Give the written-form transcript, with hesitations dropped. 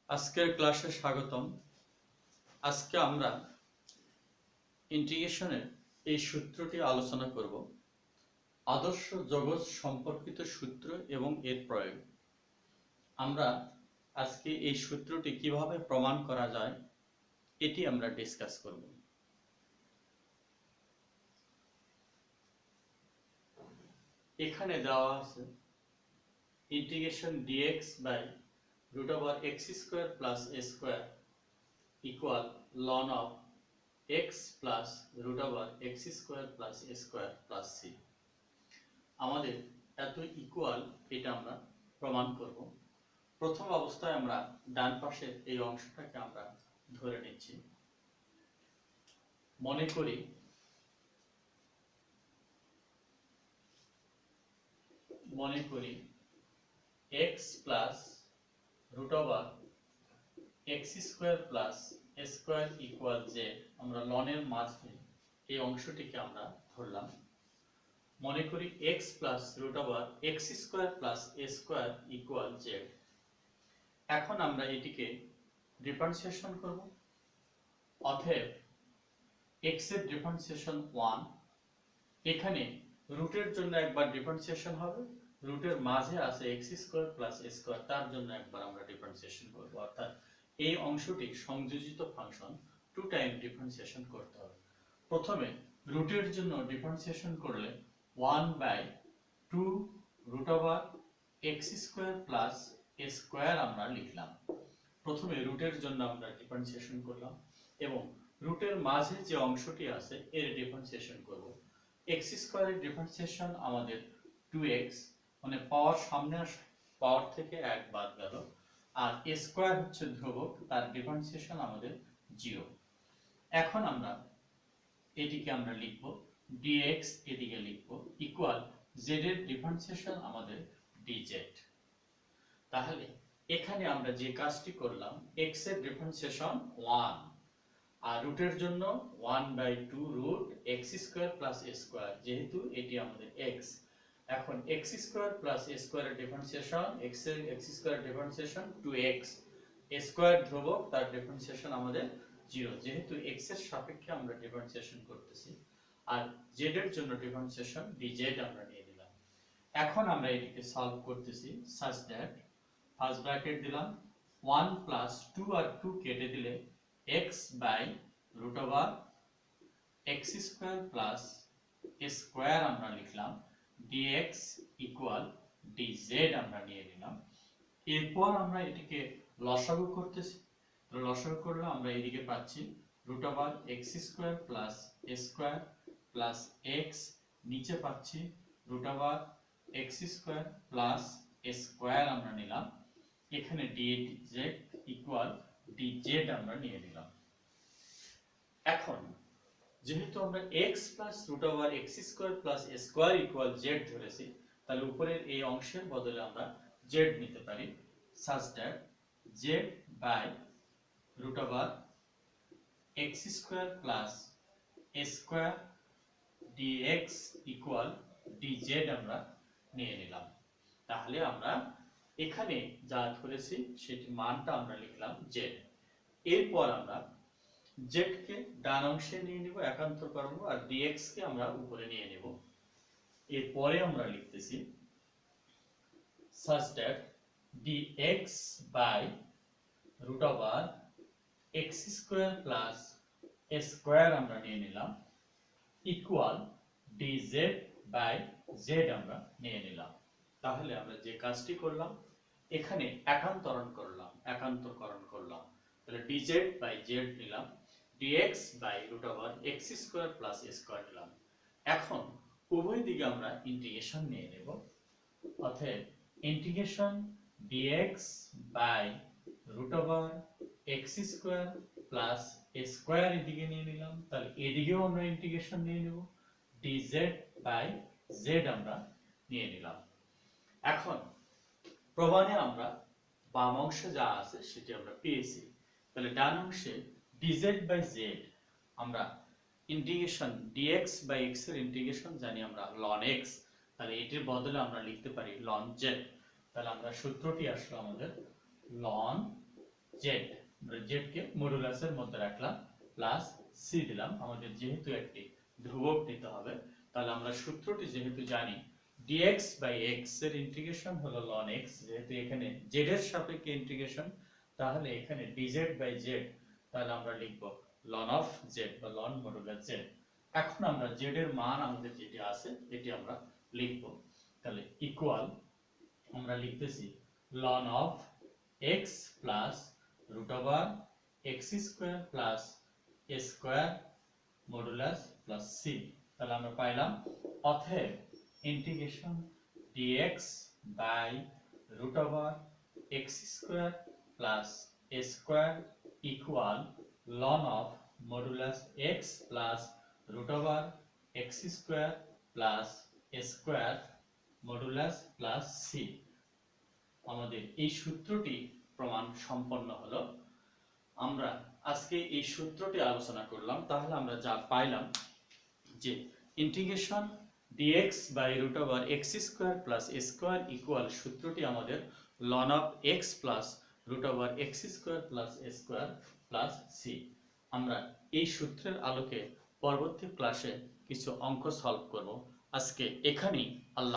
আজকের ক্লাসে স্বাগতম। আজকে আমরা ইন্টিগ্রেশনের এই সূত্রটি আলোচনা করব, আদর্শ জগৎ সম্পর্কিত সূত্র এবং এর প্রয়োগ। আমরা আজকে এই সূত্রটি কিভাবে প্রমাণ করা যায় এটি আমরা ডিসকাস করব। এখানে দেওয়া আছে integration dx by √x square plus a square equal ln of x plus √x square plus a square plus c। আমাদের এত ইকুয়াল এটা আমরা প্রমাণ করব। প্রথম অবস্থায় আমরা ডান পাশের এই অংশটাকে আমরা ধরে নিচ্ছি। মনে করি x plus √x square plus a square equal z। আমরা ln এর মাঝে এই অংশটিকে আমরা ধরলাম। মনে করি x plus √x square plus a square equal z। এখন আমরা এটিকে ডিফারেন্সিয়েশন করব। অতএব x এর ডিফারেন্সিয়েশন 1। এখানে রুটের জন্য একবার ডিফারেন্সিয়েশন হবে, রুটের মাঝে আছে x square plus a square, তার জন্য একবার আমরা ডিফারেন্সিয়েশন করব। অর্থাৎ এই অংশটি সংযোজিত ফাংশন 2 টাইম ডিফারেন্সিয়েশন করতে হবে। প্রথমে রুটের জন্য ডিফারেন্সিয়েশন করলে 1/2 √x square plus a square আমরা লিখলাম। প্রথমে রুটের জন্য আমরা ডিফারেন্সিয়েশন করলাম এবং রুটের মাঝে যে অংশটি আছে এর ডিফারেন্সিয়েশন করব। x স্কয়ারের ডিফারেন্সিয়েশন আমাদের 2x, মানে পাওয়ার সামনে আসে, পাওয়ার থেকে 1 বাদ গেল, আর a স্কয়ার হচ্ছে ধ্রুবক, তার ডিফারেন্সিয়েশন আমাদের 0। এখন আমরা এটিকে আমরা লিখব dx, এদিকে লিখব ইকুয়াল z এর ডিফারেন্সিয়েশন আমাদের dz। তাহলে এখানে আমরা যে কাজটি করলাম, x এর ডিফারেন্সিয়েশন 1 আর রুটের জন্য 1/2 √x square plus a square, যেহেতু এটি আমাদের x। এখন x স্কয়ার প্লাস a স্কয়ারের differentiation, x square differentiation 2x, a square ধ্রুবক, তার ডিফারেন্সিয়েশন আমাদের 0, যেহেতু x এর সাপেক্ষে আমরা ডিফারেন্সিয়েশন করতেছি। আর z এর জন্য ডিফারেন্সিয়েশন dz আমরা নিয়ে নিলাম। এখন আমরা এটিকে সলভ করতেছি such that ফার্স্ট ব্র্যাকেট দিলাম 1 প্লাস 2 আর 2 কেটে দিলে x by √x square plus a square আমরা লিখলাম, dx ইকুয়াল dz আমরা নিয়ে নিলাম। এরপর আমরা এটিকে লসাগু করতেছি। তো লসাগু করলে আমরা এদিকে পাচ্ছি √x square plus a square plus x, নিচে পাচ্ছি √x square plus a square আমরা নিলাম। এখানে dz ইকুয়াল dz আমরা নিয়ে নিলাম। এখন যেহেতু আমরা x plus √x square plus a square equal z ধরেছি, তাহলে উপরের এই অংশের বদলে আমরা z নিতে পারি such that z by √x square plus a square dx equal dz আমরা নিয়ে নিলাম। তাহলে আমরা এখানে যা ধরেছি সেটি মানটা আমরা লিখলাম z। এরপর আমরা z কে ডান অংশে নিয়ে নিব, একান্তর করব, আর dx কে আমরা উপরে নিয়ে নেব। এরপরে আমরা লিখতেছি such that dx by √x square plus a square আমরা নিয়ে নিলাম ইকুয়াল dz বাই z আমরা নিয়ে নিলাম। তাহলে আমরা যে কাজটি করলাম, এখানে একান্তরকরণ করলাম। তাহলে dz বাই z নিলাম, dx by √x square plus a square নিলাম। এখন উভয় দিকে আমরা ইন্টিগ্রেশন নিয়ে নেব। অতএব integration dx by √x square plus a square এদিকে নিয়ে নিলাম, তাহলে এদিকেও আমরা ইন্টিগ্রেশন নিয়ে নেব, dz বাই z আমরা নিয়ে নিলাম। এখন প্রমাণে আমরা বাম অংশে যা আছে সেটি আমরা পেয়েছি। তাহলে ডান অংশে dz বাই z আমরা ইন্টিগ্রেশন dx বাই x এর ইন্টিগ্রেশন জানি আমরা ln x, তাহলে এটির বদলে আমরা লিখতে পারি ln z। তাহলে আমরা সূত্রটি আসলো আমাদের ln জেড, আমরা জেড কে মডুলাসের মধ্যে রাখলাম, প্লাস সি দিলাম। আমাদের যেহেতু একটি ধ্রুবক নিতে হবে, তাহলে আমরা সূত্রটি যেহেতু জানি, dx বাই x এর ইন্টিগ্রেশন হলো ln x, যেহেতু এখানে z এর সাপেক্ষে ইন্টিগ্রেশন, তাহলে এখানে dz বাই z, তাহলে আমরা লিখব ln অফ z বা ln মডুলাস z। এখন আমরা z এর মান আমাদের যেটি আছে এটি আমরা লিখব, তাহলে ইকুয়াল আমরা লিখতেছি ln of x plus root over x square plus a square modulus plus c. তাহলে আমরা পাইলাম অতএব integration dx by root over x square plus a square equal ln of modulus x plus root over x square plus a square modulus plus c. আমাদের এই সূত্রটি প্রমাণ সম্পন্ন হলো। আমরা আজকে এই সূত্রটি আলোচনা করলাম, তাহলে আমরা যা পাইলাম যে integration dx by root over x square plus a square equal সূত্রটি আমাদের ln of x plus root over x square plus a square plus c. আমরা এই সূত্রের আলোকে পরবর্তী ক্লাসে কিছু অঙ্ক সলভ করব। আজকে এখানেই আল্লাহ।